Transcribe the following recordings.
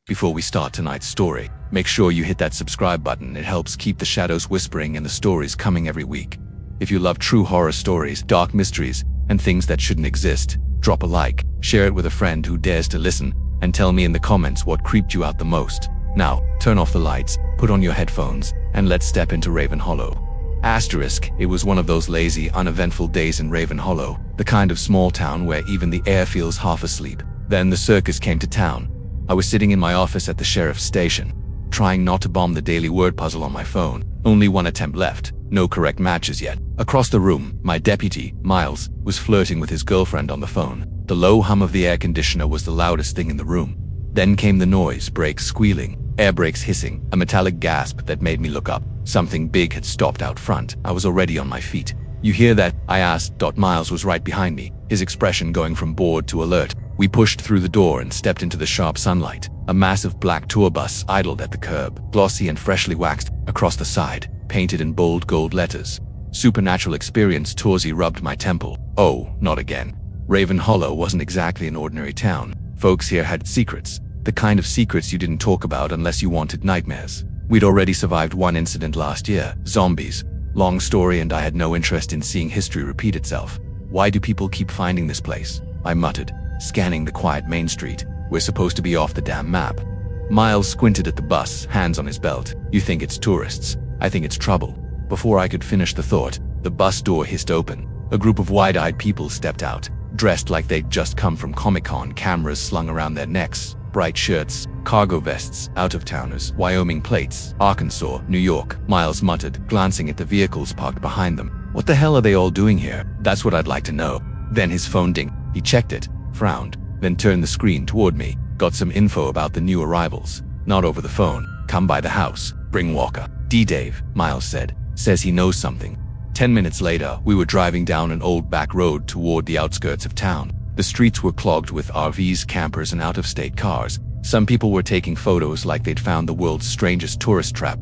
Before we start tonight's story, make sure you hit that subscribe button. It helps keep the shadows whispering and the stories coming every week. If you love true horror stories, dark mysteries, and things that shouldn't exist, drop a like, share it with a friend who dares to listen, and tell me in the comments what creeped you out the most. Now, turn off the lights, put on your headphones, and let's step into Raven Hollow. It was one of those lazy, uneventful days in Raven Hollow, the kind of small town where even the air feels half asleep. Then the circus came to town. I was sitting in my office at the sheriff's station, trying not to bomb the daily word puzzle on my phone. Only one attempt left, no correct matches yet. Across the room, my deputy, Miles, was flirting with his girlfriend on the phone. The low hum of the air conditioner was the loudest thing in the room. Then came the noise, brakes squealing, air brakes hissing, a metallic gasp that made me look up. Something big had stopped out front. I was already on my feet. "You hear that?" I asked. Miles was right behind me, his expression going from bored to alert. We pushed through the door and stepped into the sharp sunlight. A massive black tour bus idled at the curb, glossy and freshly waxed. Across the side, painted in bold gold letters, "Supernatural Experience Toursy," rubbed my temple. Oh, not again. Raven Hollow wasn't exactly an ordinary town. Folks here had secrets, the kind of secrets you didn't talk about unless you wanted nightmares. We'd already survived one incident last year, zombies. Long story, and I had no interest in seeing history repeat itself. "Why do people keep finding this place?" I muttered, scanning the quiet main street. "We're supposed to be off the damn map." Miles squinted at the bus, hands on his belt. "You think it's tourists? I think it's trouble." Before I could finish the thought, the bus door hissed open. A group of wide-eyed people stepped out, dressed like they'd just come from Comic-Con, cameras slung around their necks, bright shirts, cargo vests, out-of-towners, Wyoming plates, Arkansas, New York, Miles muttered, glancing at the vehicles parked behind them. "What the hell are they all doing here? That's what I'd like to know." Then his phone dinged. He checked it, frowned, then turned the screen toward me. "Got some info about the new arrivals. Not over the phone. Come by the house. Bring Walker." Dave, Miles said. "Says he knows something." 10 minutes later, we were driving down an old back road toward the outskirts of town. The streets were clogged with RVs, campers, and out-of-state cars. Some people were taking photos like they'd found the world's strangest tourist trap.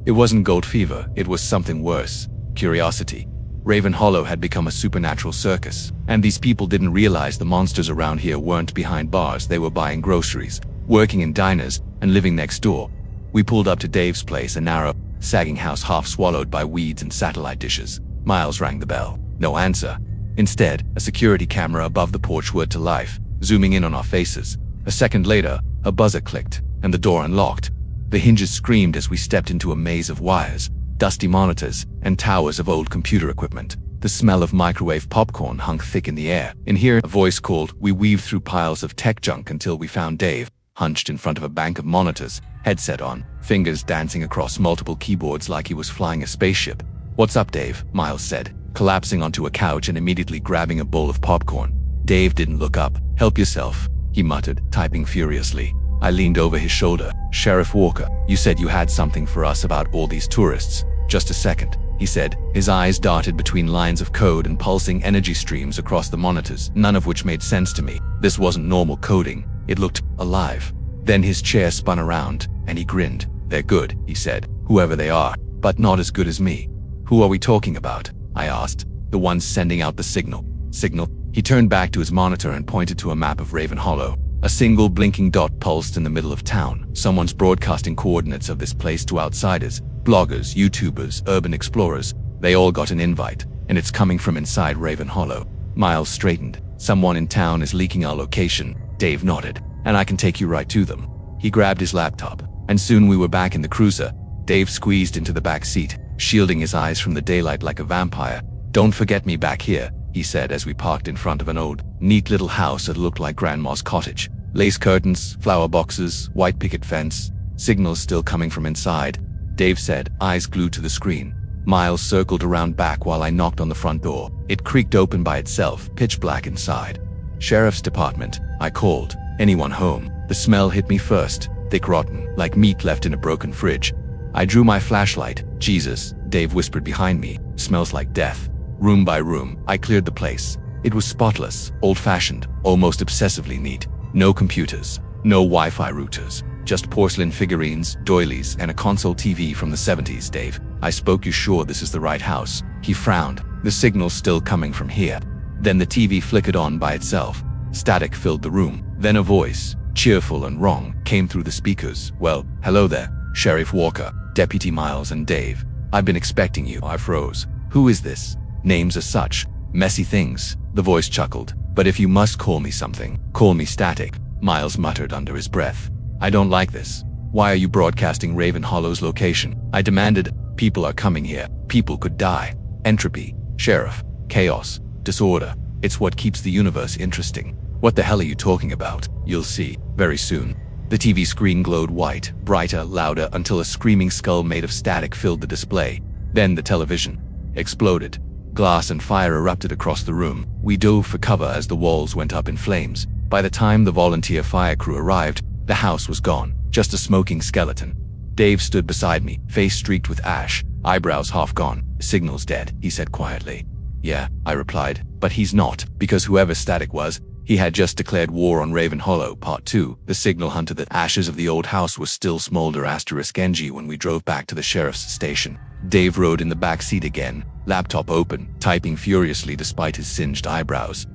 It wasn't gold fever, it was something worse. Curiosity. Raven Hollow had become a supernatural circus, and these people didn't realize the monsters around here weren't behind bars. They were buying groceries, working in diners, and living next door. We pulled up to Dave's place, a narrow, sagging house half swallowed by weeds and satellite dishes. Miles rang the bell. No answer. Instead, a security camera above the porch whirred to life, zooming in on our faces. A second later, a buzzer clicked, and the door unlocked. The hinges screamed as we stepped into a maze of wires, dusty monitors, and towers of old computer equipment. The smell of microwave popcorn hung thick in the air. In here, a voice called. We weaved through piles of tech junk until we found Dave, hunched in front of a bank of monitors, headset on, fingers dancing across multiple keyboards like he was flying a spaceship. "What's up, Dave?" Miles said, collapsing onto a couch and immediately grabbing a bowl of popcorn. Dave didn't look up. "Help yourself," he muttered, typing furiously. I leaned over his shoulder. "Sheriff Walker, you said you had something for us about all these tourists." "Just a second," he said. His eyes darted between lines of code and pulsing energy streams across the monitors, none of which made sense to me. This wasn't normal coding. It looked alive. Then his chair spun around, and he grinned. "They're good," he said, "whoever they are, but not as good as me." "Who are we talking about?" I asked. "The ones sending out the signal." "Signal?" He turned back to his monitor and pointed to a map of Raven Hollow. A single blinking dot pulsed in the middle of town. Someone's broadcasting coordinates of this place to outsiders. Bloggers, YouTubers, urban explorers. They all got an invite, and it's coming from inside Raven Hollow. Miles straightened. "Someone in town is leaking our location." Dave nodded. "And I can take you right to them." He grabbed his laptop, and soon we were back in the cruiser. Dave squeezed into the back seat, shielding his eyes from the daylight like a vampire. "Don't forget me back here," he said as we parked in front of an old, neat little house that looked like Grandma's cottage. Lace curtains, flower boxes, white picket fence, signals still coming from inside. Dave said, eyes glued to the screen. Miles circled around back while I knocked on the front door. It creaked open by itself, pitch black inside. "Sheriff's Department," I called. "Anyone home?" The smell hit me first, thick, rotten, like meat left in a broken fridge. I drew my flashlight. "Jesus," Dave whispered behind me. "Smells like death." Room by room, I cleared the place. It was spotless, old-fashioned, almost obsessively neat. No computers, no Wi-Fi routers, just porcelain figurines, doilies, and a console TV from the 70s. "Dave," I spoke, "you sure this is the right house?" He frowned. "The signal's still coming from here." Then the TV flickered on by itself. Static filled the room. Then a voice, cheerful and wrong. came through the speakers. "Well, hello there, Sheriff Walker, Deputy Miles and Dave. I've been expecting you." I froze. "Who is this? Names are such messy things." The voice chuckled. "But if you must call me something, call me Static," Miles muttered under his breath. "I don't like this. Why are you broadcasting Raven Hollow's location?" I demanded. "People are coming here. People could die. Entropy, Sheriff, chaos, disorder. It's what keeps the universe interesting." "What the hell are you talking about?" "You'll see, very soon." The TV screen glowed white, brighter, louder, until a screaming skull made of static filled the display. Then the television exploded. Glass and fire erupted across the room. We dove for cover as the walls went up in flames. By the time the volunteer fire crew arrived, the house was gone, just a smoking skeleton. Dave stood beside me, face streaked with ash, eyebrows half gone. "Signal's dead," he said quietly. "Yeah," I replied, "but he's not, because whoever Static was, he had just declared war on Raven Hollow. Part 2, the signal hunter. The ashes of the old house was still smolder *NG when we drove back to the sheriff's station. Dave rode in the back seat again, laptop open, typing furiously despite his singed eyebrows.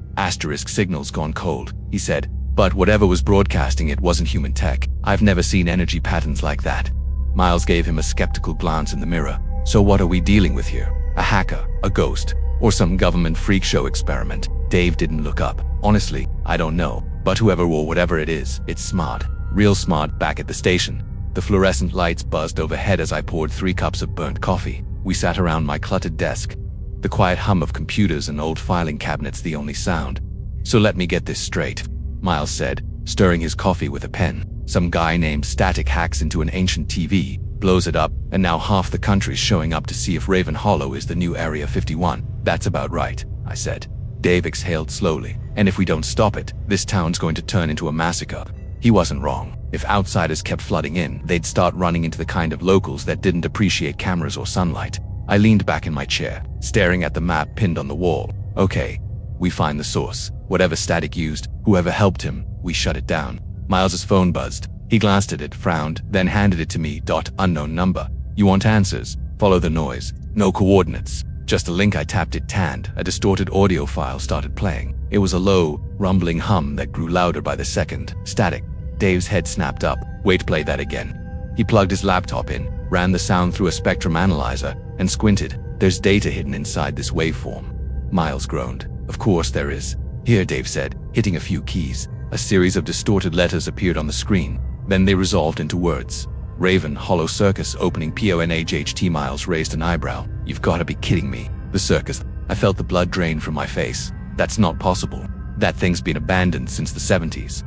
"Signal's gone cold," he said, "but whatever was broadcasting it wasn't human tech. I've never seen energy patterns like that." Miles gave him a skeptical glance in the mirror. "So what are we dealing with here? A hacker, a ghost, or some government freak show experiment?" Dave didn't look up. "Honestly, I don't know, but whoever or whatever it is, it's smart. Real smart." Back at the station, the fluorescent lights buzzed overhead as I poured 3 cups of burnt coffee. We sat around my cluttered desk, the quiet hum of computers and old filing cabinets the only sound. "So let me get this straight," Miles said, stirring his coffee with a pen. "Some guy named Static hacks into an ancient TV, blows it up, and now half the country's showing up to see if Raven Hollow is the new Area 51. That's about right," I said. Dave exhaled slowly. "And if we don't stop it, this town's going to turn into a massacre." He wasn't wrong. If outsiders kept flooding in, they'd start running into the kind of locals that didn't appreciate cameras or sunlight. I leaned back in my chair, staring at the map pinned on the wall. "Okay, we find the source. Whatever Static used, whoever helped him, we shut it down." Miles's phone buzzed. He glanced at it, frowned, then handed it to me. "Unknown number. You want answers? Follow the noise. No coordinates. Just a link." I tapped it. Tanned. A distorted audio file started playing. It was a low, rumbling hum that grew louder by the second. "Static." Dave's head snapped up. "Wait, play that again." He plugged his laptop in, ran the sound through a spectrum analyzer, and squinted. "There's data hidden inside this waveform." Miles groaned. "Of course there is." "Here," Dave said, hitting a few keys. A series of distorted letters appeared on the screen. Then they resolved into words. "Raven Hollow Circus opening PONHHT." Miles raised an eyebrow. "You've got to be kidding me. The circus." I felt the blood drain from my face. "That's not possible. That thing's been abandoned since the 70s.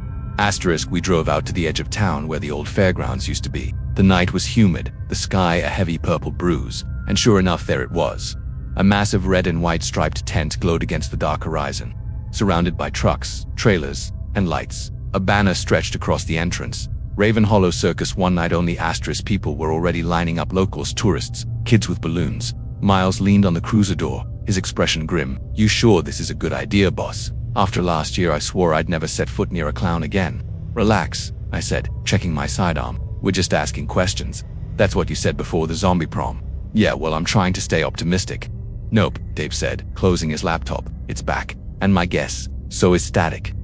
We drove out to the edge of town where the old fairgrounds used to be. The night was humid, the sky a heavy purple bruise, and sure enough there it was. A massive red and white striped tent glowed against the dark horizon, surrounded by trucks, trailers, and lights. A banner stretched across the entrance. "Raven Hollow Circus, one night only." People were already lining up, locals, tourists, kids with balloons. Miles leaned on the cruiser door, his expression grim. "You sure this is a good idea, boss? After last year I swore I'd never set foot near a clown again." "Relax," I said, checking my sidearm. "We're just asking questions." "That's what you said before the zombie prom." "Yeah, well, I'm trying to stay optimistic." "Nope," Dave said, closing his laptop. "It's back. And my guess, so is Static."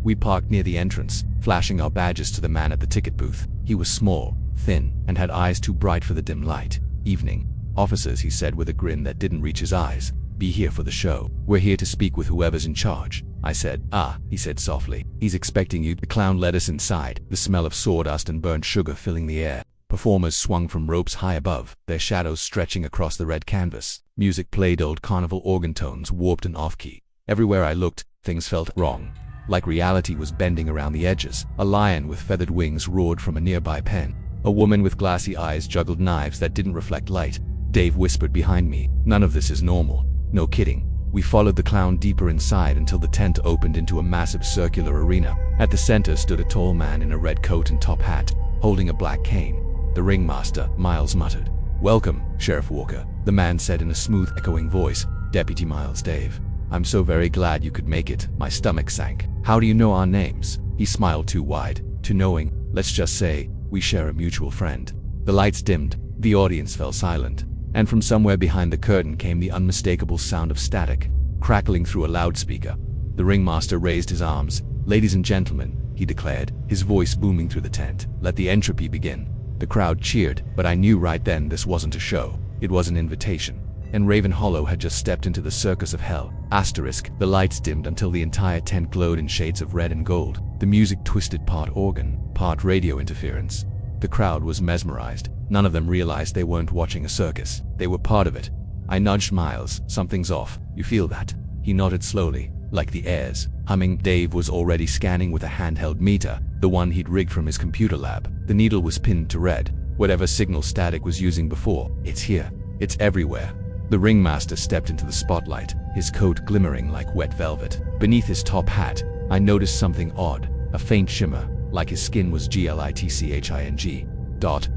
We parked near the entrance, flashing our badges to the man at the ticket booth. He was small, thin, and had eyes too bright for the dim light. "Evening. Officers," he said with a grin that didn't reach his eyes. "Be here for the show. We're here to speak with whoever's in charge." I said. "Ah," he said softly. "He's expecting you." The clown led us inside, the smell of sawdust and burnt sugar filling the air. Performers swung from ropes high above, their shadows stretching across the red canvas. Music played, old carnival organ tones, warped and off-key. Everywhere I looked, things felt wrong. Like reality was bending around the edges. A lion with feathered wings roared from a nearby pen. A woman with glassy eyes juggled knives that didn't reflect light. Dave whispered behind me, "None of this is normal." No kidding. We followed the clown deeper inside until the tent opened into a massive circular arena. At the center stood a tall man in a red coat and top hat, holding a black cane. "The ringmaster," Miles muttered. "Welcome, Sheriff Walker," the man said in a smooth, echoing voice. "Deputy Miles, Dave. I'm so very glad you could make it." My stomach sank. "How do you know our names?" He smiled too wide, too knowing. "Let's just say, we share a mutual friend." The lights dimmed, the audience fell silent, and from somewhere behind the curtain came the unmistakable sound of static, crackling through a loudspeaker. The ringmaster raised his arms. "Ladies and gentlemen," he declared, his voice booming through the tent. "Let the entropy begin." The crowd cheered, but I knew right then this wasn't a show. It was an invitation. And Raven Hollow had just stepped into the circus of hell. Asterisk, the lights dimmed until the entire tent glowed in shades of red and gold. The music twisted, part organ, part radio interference. The crowd was mesmerized. None of them realized they weren't watching a circus. They were part of it. I nudged Miles. "Something's off. You feel that?" He nodded slowly, like the airs. Humming. Dave was already scanning with a handheld meter, the one he'd rigged from his computer lab. The needle was pinned to red. Whatever signal Static was using before. "It's here. It's everywhere." The ringmaster stepped into the spotlight, his coat glimmering like wet velvet. Beneath his top hat, I noticed something odd, a faint shimmer, like his skin was glitching.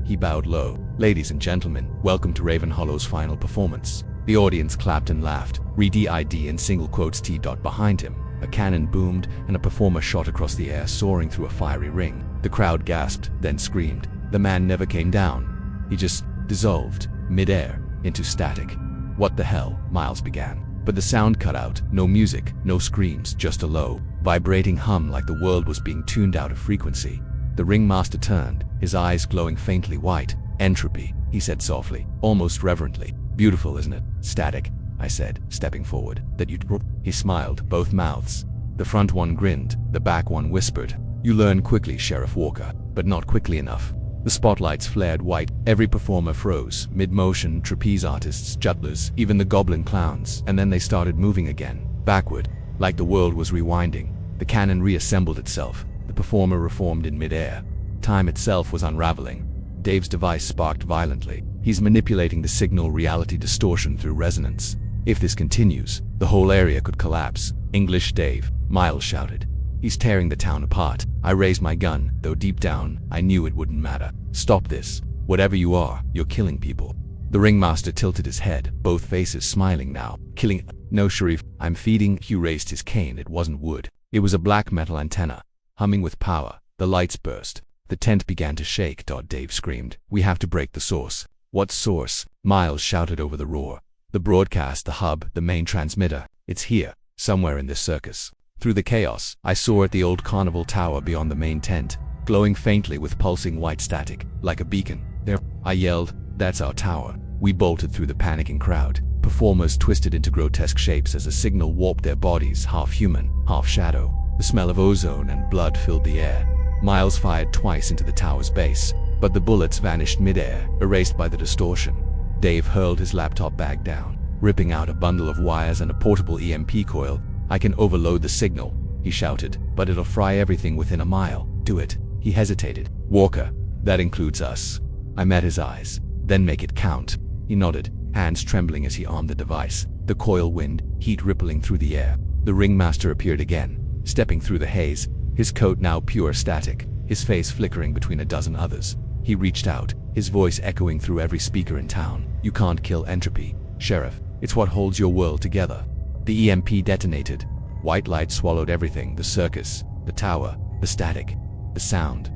He bowed low. "Ladies and gentlemen, welcome to Raven Hollow's final performance." The audience clapped and laughed. Re-DID in single quotes T. Behind him, a cannon boomed and a performer shot across the air, soaring through a fiery ring. The crowd gasped, then screamed. The man never came down. He just dissolved, mid-air, into static. "What the hell?" Miles began. But the sound cut out. No music, no screams, just a low, vibrating hum like the world was being tuned out of frequency. The ringmaster turned, his eyes glowing faintly white. "Entropy," he said softly, almost reverently. "Beautiful, isn't it?" "Static," I said, stepping forward. "That you..." He smiled, both mouths. The front one grinned, the back one whispered. "You learn quickly, Sheriff Walker, but not quickly enough." The spotlights flared white. Every performer froze. Mid-motion, trapeze artists, juttlers, even the goblin clowns. And then they started moving again, backward, like the world was rewinding. The cannon reassembled itself. The performer reformed in mid-air. Time itself was unraveling. Dave's device sparked violently. He's manipulating the signal reality distortion through resonance. If this continues, the whole area could collapse. "English Dave," Miles shouted. "He's tearing the town apart." I raised my gun, though deep down, I knew it wouldn't matter. "Stop this. Whatever you are, you're killing people." The ringmaster tilted his head, both faces smiling now. "Killing? No, Sharif. I'm feeding." Hugh raised his cane. It wasn't wood. It was a black metal antenna, humming with power. The lights burst. The tent began to shake. Dave screamed. "We have to break the source." "What source?" Miles shouted over the roar. "The broadcast, the hub, the main transmitter. It's here, somewhere in this circus." Through the chaos, I saw at the old carnival tower beyond the main tent, glowing faintly with pulsing white static, like a beacon. "There," I yelled. "That's our tower." We bolted through the panicking crowd. Performers twisted into grotesque shapes as the signal warped their bodies, half human, half shadow. The smell of ozone and blood filled the air. Miles fired twice into the tower's base, but the bullets vanished mid-air, erased by the distortion. Dave hurled his laptop bag down, ripping out a bundle of wires and a portable EMP coil. "I can overload the signal," he shouted, "but it'll fry everything within a mile." "Do it." He hesitated. "Walker, that includes us." I met his eyes. "Then make it count." He nodded, hands trembling as he armed the device. The coil wind, heat rippling through the air. The ringmaster appeared again, stepping through the haze, his coat now pure static, his face flickering between a dozen others. He reached out, his voice echoing through every speaker in town. "You can't kill entropy, Sheriff. It's what holds your world together." The EMP detonated. White light swallowed everything, the circus, the tower, the static, the sound,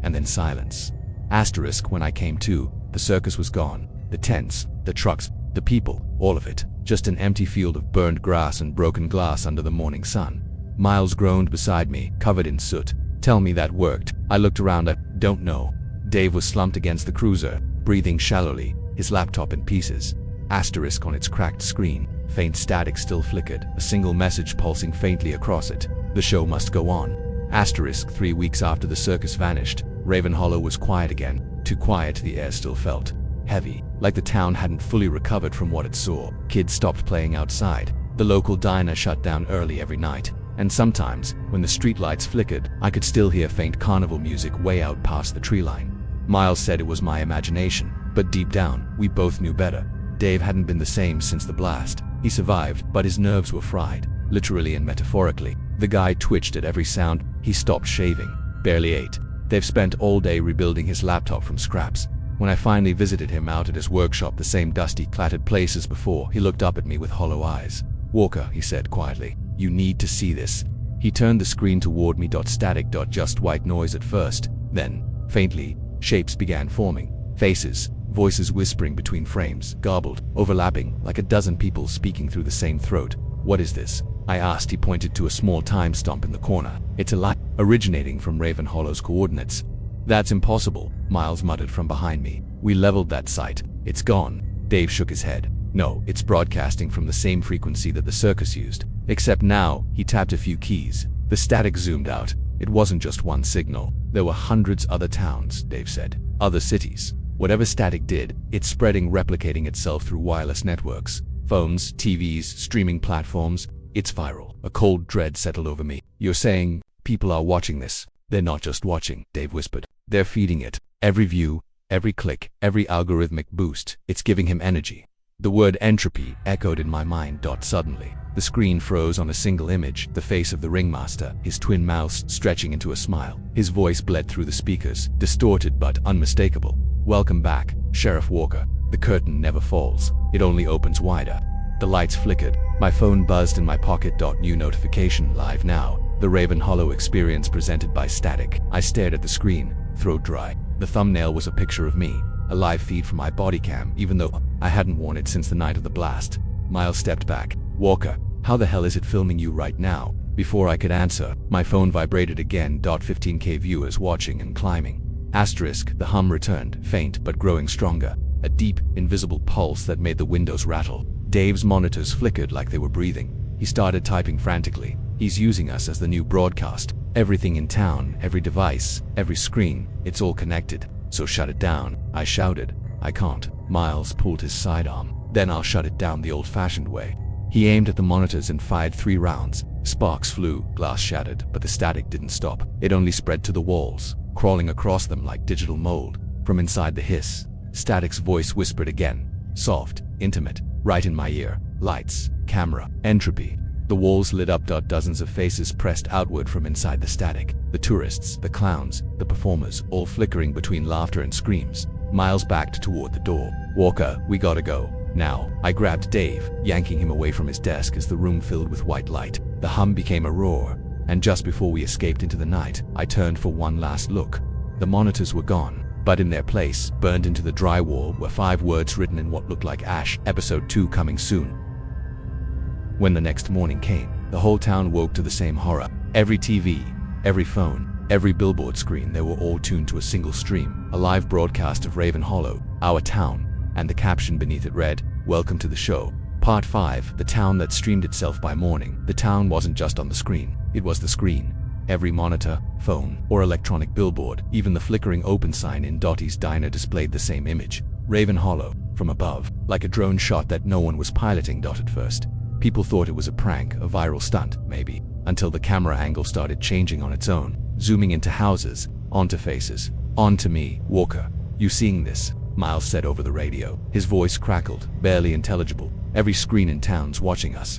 and then silence. Asterisk, when I came to, the circus was gone. The tents, the trucks, the people, all of it. Just an empty field of burned grass and broken glass under the morning sun. Miles groaned beside me, covered in soot. "Tell me that worked." I looked around. "I don't know." Dave was slumped against the cruiser, breathing shallowly, his laptop in pieces. Asterisk on its cracked screen. Faint static still flickered, a single message pulsing faintly across it. "The show must go on." Asterisk 3 weeks after the circus vanished, Raven Hollow was quiet again. Too quiet, the air still felt heavy, like the town hadn't fully recovered from what it saw. Kids stopped playing outside. The local diner shut down early every night. And sometimes, when the streetlights flickered, I could still hear faint carnival music way out past the tree line. Miles said it was my imagination, but deep down, we both knew better. Dave hadn't been the same since the blast. He survived, but his nerves were fried, literally and metaphorically. The guy twitched at every sound. He stopped shaving, barely ate. They've spent all day rebuilding his laptop from scraps. When I finally visited him out at his workshop, the same dusty, clattered place as before, he looked up at me with hollow eyes. "Walker," he said quietly, "you need to see this." He turned the screen toward me. Static. Just white noise at first. Then, faintly, shapes began forming. Faces, voices whispering between frames, garbled, overlapping, like a dozen people speaking through the same throat. "What is this?" I asked. He pointed to a small time stamp in the corner. It's a light originating from Raven Hollow's coordinates. That's impossible, Miles muttered from behind me. We leveled that site. It's gone. Dave shook his head. No, it's broadcasting from the same frequency that the circus used. Except now, he tapped a few keys. The static zoomed out. It wasn't just one signal. There were hundreds other towns, Dave said. Other cities. Whatever static did, it's spreading, replicating itself through wireless networks. Phones, TVs, streaming platforms. It's viral. A cold dread settled over me. You're saying people are watching this? They're not just watching, Dave whispered. They're feeding it. Every view, every click, every algorithmic boost. It's giving him energy. The word entropy echoed in my mind. Suddenly, the screen froze on a single image, the face of the ringmaster, his twin mouths stretching into a smile. His voice bled through the speakers, distorted but unmistakable. Welcome back, Sheriff Walker. The curtain never falls. It only opens wider. The lights flickered. My phone buzzed in my pocket. New notification, live now. The Raven Hollow experience presented by Static. I stared at the screen, throat dry. The thumbnail was a picture of me, a live feed from my body cam, even though I hadn't worn it since the night of the blast. Miles stepped back. Walker, how the hell is it filming you right now? Before I could answer, my phone vibrated again. 15K viewers watching and climbing. Asterisk, the hum returned, faint but growing stronger. A deep, invisible pulse that made the windows rattle. Dave's monitors flickered like they were breathing. He started typing frantically. He's using us as the new broadcast. Everything in town, every device, every screen, it's all connected. So shut it down, I shouted. I can't. Miles pulled his sidearm. Then I'll shut it down the old-fashioned way. He aimed at the monitors and fired 3 rounds. Sparks flew, glass shattered, but the static didn't stop. It only spread to the walls, crawling across them like digital mold. From inside the hiss, Static's voice whispered again. Soft, intimate, right in my ear. Lights, camera, entropy. The walls lit up. Dozens of faces pressed outward from inside the static. The tourists, the clowns, the performers, all flickering between laughter and screams. Miles backed toward the door. Walker, we gotta go. Now. I grabbed Dave, yanking him away from his desk as the room filled with white light. The hum became a roar, and just before we escaped into the night, I turned for one last look. The monitors were gone, but in their place, burned into the drywall, were 5 words written in what looked like ash. Episode 2 coming soon. When the next morning came, the whole town woke to the same horror. Every TV, every phone, every billboard screen, they were all tuned to a single stream, a live broadcast of Raven Hollow, our town, and the caption beneath it read, "Welcome to the show." Part 5, the town that streamed itself by morning. The town wasn't just on the screen, it was the screen. Every monitor, phone, or electronic billboard, even the flickering open sign in Dottie's diner displayed the same image. Raven Hollow, from above, like a drone shot that no one was piloting. At first, people thought it was a prank, a viral stunt, maybe, until the camera angle started changing on its own, zooming into houses, onto faces, onto me. Walker, you seeing this? Miles said over the radio. His voice crackled, barely intelligible. Every screen in town's watching us.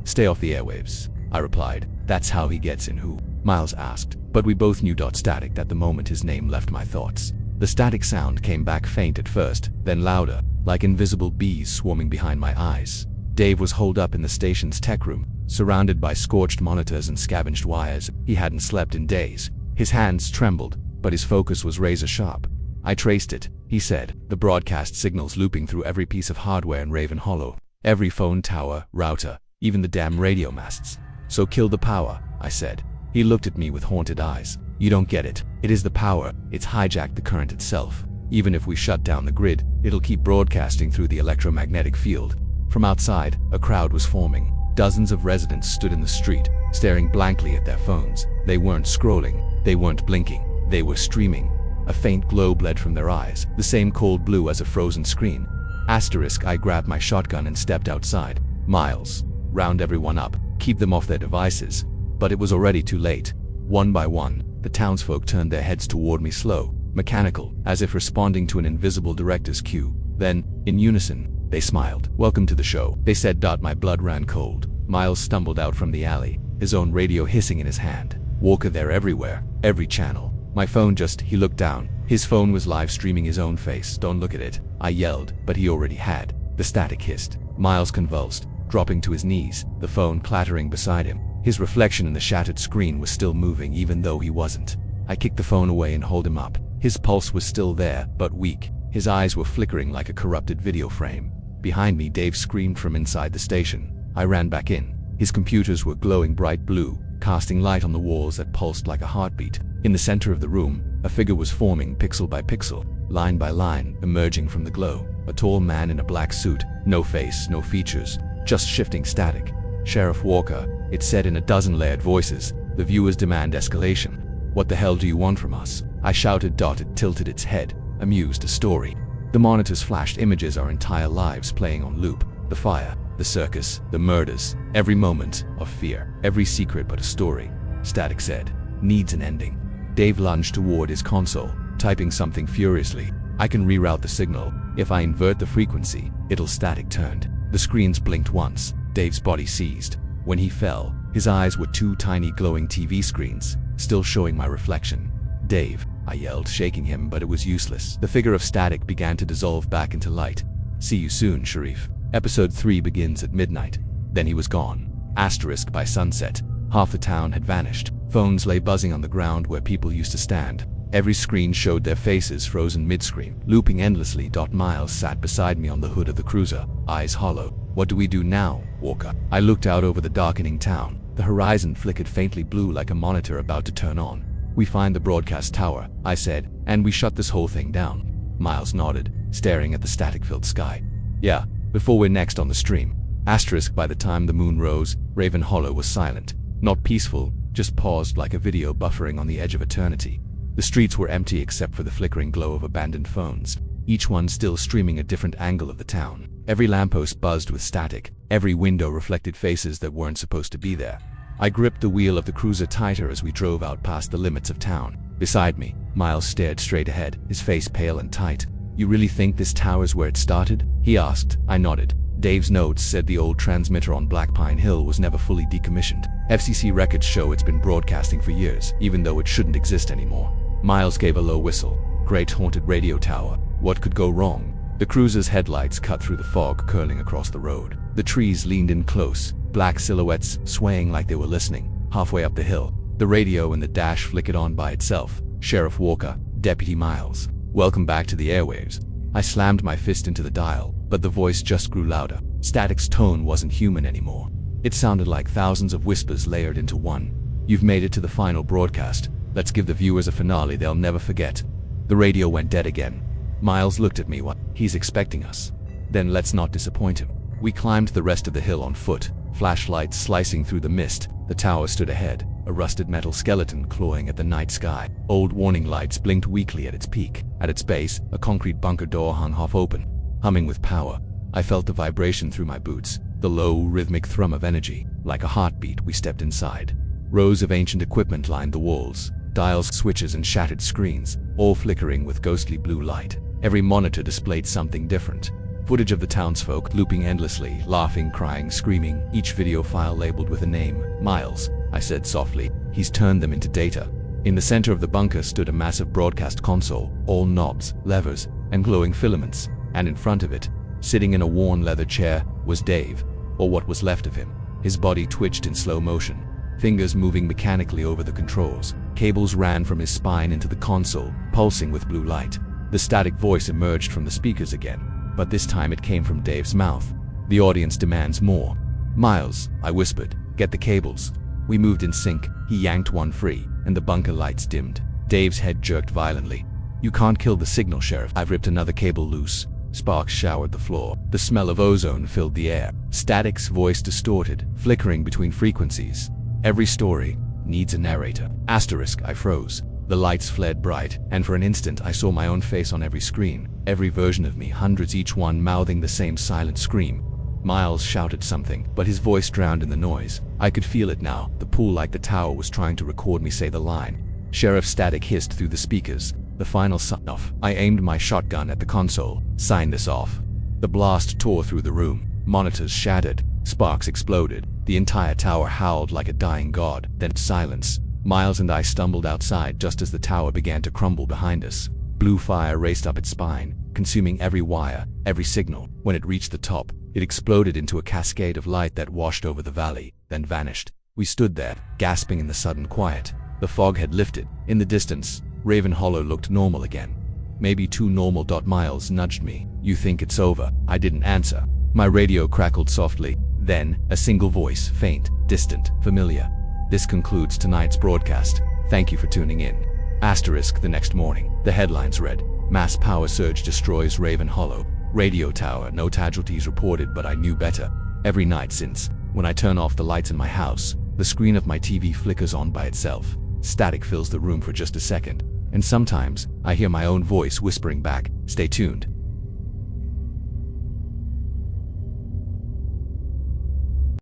Stay off the airwaves, I replied. That's how he gets in. Who? Miles asked, but we both knew. Static. At the moment his name left my thoughts. The static sound came back, faint at first, then louder, like invisible bees swarming behind my eyes. Dave was holed up in the station's tech room, surrounded by scorched monitors and scavenged wires. He hadn't slept in days. His hands trembled, but his focus was razor sharp. I traced it, he said, the broadcast signals looping through every piece of hardware in Raven Hollow. Every phone tower, router, even the damn radio masts. So kill the power, I said. He looked at me with haunted eyes. You don't get it. It is the power. It's hijacked the current itself. Even if we shut down the grid, it'll keep broadcasting through the electromagnetic field. From outside, a crowd was forming. Dozens of residents stood in the street, staring blankly at their phones. They weren't scrolling. They weren't blinking. They were streaming. A faint glow bled from their eyes, the same cold blue as a frozen screen. Asterisk. I grabbed my shotgun and stepped outside. Miles, round everyone up. Keep them off their devices. But it was already too late. One by one, the townsfolk turned their heads toward me, slow, mechanical, as if responding to an invisible director's cue. Then, in unison, they smiled. Welcome to the show, they said. My blood ran cold. Miles stumbled out from the alley, his own radio hissing in his hand. Walker, they're everywhere, every channel. My phone just, he looked down. His phone was live streaming his own face. Don't look at it, I yelled, but he already had. The static hissed. Miles convulsed, dropping to his knees, the phone clattering beside him. His reflection in the shattered screen was still moving even though he wasn't. I kicked the phone away and held him up. His pulse was still there, but weak. His eyes were flickering like a corrupted video frame. Behind me, Dave screamed from inside the station. I ran back in. His computers were glowing bright blue, casting light on the walls that pulsed like a heartbeat. In the center of the room, a figure was forming pixel by pixel, line by line, emerging from the glow. A tall man in a black suit, no face, no features, just shifting static. "Sheriff Walker," it said in a dozen layered voices. "The viewers demand escalation. What the hell do you want from us?" I shouted. It tilted its head, amused. "A story." The monitors flashed images, our entire lives playing on loop. The fire, the circus, the murders, every moment of fear, every secret but a story. Static said, "Needs an ending." Dave lunged toward his console, typing something furiously. "I can reroute the signal. If I invert the frequency, it'll." Static turned. The screens blinked once. Dave's body seized. When he fell, his eyes were two tiny glowing TV screens, still showing my reflection. "Dave," I yelled, shaking him, but it was useless. The figure of Static began to dissolve back into light. "See you soon, Sharif." Episode 3 begins at midnight. Then he was gone. Asterisk by sunset. Half the town had vanished. Phones lay buzzing on the ground where people used to stand. Every screen showed their faces frozen mid-screen, looping endlessly. Miles sat beside me on the hood of the cruiser, eyes hollow. "What do we do now, Walker?" I looked out over the darkening town. The horizon flickered faintly blue like a monitor about to turn on. "We find the broadcast tower," I said, "and we shut this whole thing down." Miles nodded, staring at the static-filled sky. "Yeah, before we're next on the stream." Asterisk by the time the moon rose, Raven Hollow was silent. Not peaceful, just paused like a video buffering on the edge of eternity. The streets were empty except for the flickering glow of abandoned phones, each one still streaming a different angle of the town. Every lamppost buzzed with static, every window reflected faces that weren't supposed to be there. I gripped the wheel of the cruiser tighter as we drove out past the limits of town. Beside me, Miles stared straight ahead, his face pale and tight. "You really think this tower's where it started?" he asked. I nodded. Dave's notes said the old transmitter on Black Pine Hill was never fully decommissioned. FCC records show it's been broadcasting for years, even though it shouldn't exist anymore. Miles gave a low whistle. "Great haunted radio tower. What could go wrong?" The cruiser's headlights cut through the fog curling across the road. The trees leaned in close, black silhouettes swaying like they were listening. Halfway up the hill, the radio in the dash flickered on by itself. "Sheriff Walker, Deputy Miles. Welcome back to the airwaves." I slammed my fist into the dial, but the voice just grew louder. Static's tone wasn't human anymore. It sounded like thousands of whispers layered into one. "You've made it to the final broadcast. Let's give the viewers a finale they'll never forget." The radio went dead again. Miles looked at me. "What? He's expecting us. Then let's not disappoint him." We climbed the rest of the hill on foot, flashlights slicing through the mist. The tower stood ahead, a rusted metal skeleton clawing at the night sky. Old warning lights blinked weakly at its peak. At its base, a concrete bunker door hung half open, humming with power. I felt the vibration through my boots, the low, rhythmic thrum of energy. Like a heartbeat, we stepped inside. Rows of ancient equipment lined the walls, dials, switches, and shattered screens, all flickering with ghostly blue light. Every monitor displayed something different. Footage of the townsfolk looping endlessly, laughing, crying, screaming, each video file labeled with a name. "Miles," I said softly. "He's turned them into data." In the center of the bunker stood a massive broadcast console, all knobs, levers, and glowing filaments. And in front of it, sitting in a worn leather chair, was Dave, or what was left of him. His body twitched in slow motion, fingers moving mechanically over the controls. Cables ran from his spine into the console, pulsing with blue light. The static voice emerged from the speakers again, but this time it came from Dave's mouth. "The audience demands more." "Miles," I whispered, "get the cables." We moved in sync. He yanked one free, and the bunker lights dimmed. Dave's head jerked violently. "You can't kill the signal, Sheriff." I ripped another cable loose. Sparks showered the floor. The smell of ozone filled the air. Static's voice distorted, flickering between frequencies. "Every story needs a narrator." Asterisk, I froze. The lights flared bright, and for an instant I saw my own face on every screen. Every version of me, hundreds each one mouthing the same silent scream. Miles shouted something, but his voice drowned in the noise. I could feel it now. The pool like the tower was trying to record me say the line. Sheriff Static hissed through the speakers. The final sign-off. I aimed my shotgun at the console. "Sign this off." The blast tore through the room. Monitors shattered. Sparks exploded. The entire tower howled like a dying god. Then silence. Miles and I stumbled outside just as the tower began to crumble behind us. Blue fire raced up its spine, consuming every wire, every signal. When it reached the top, it exploded into a cascade of light that washed over the valley, then vanished. We stood there, gasping in the sudden quiet. The fog had lifted. In the distance, Raven Hollow looked normal again. Maybe too normal. Miles nudged me. "You think it's over?" I didn't answer. My radio crackled softly. Then, a single voice, faint, distant, familiar. This concludes tonight's broadcast. Thank you for tuning in. Asterisk the next morning. The headlines read, Mass power surge destroys Raven Hollow. Radio tower, no casualties reported, but I knew better. Every night since, when I turn off the lights in my house, the screen of my TV flickers on by itself. Static fills the room for just a second, and sometimes I hear my own voice whispering back, stay tuned.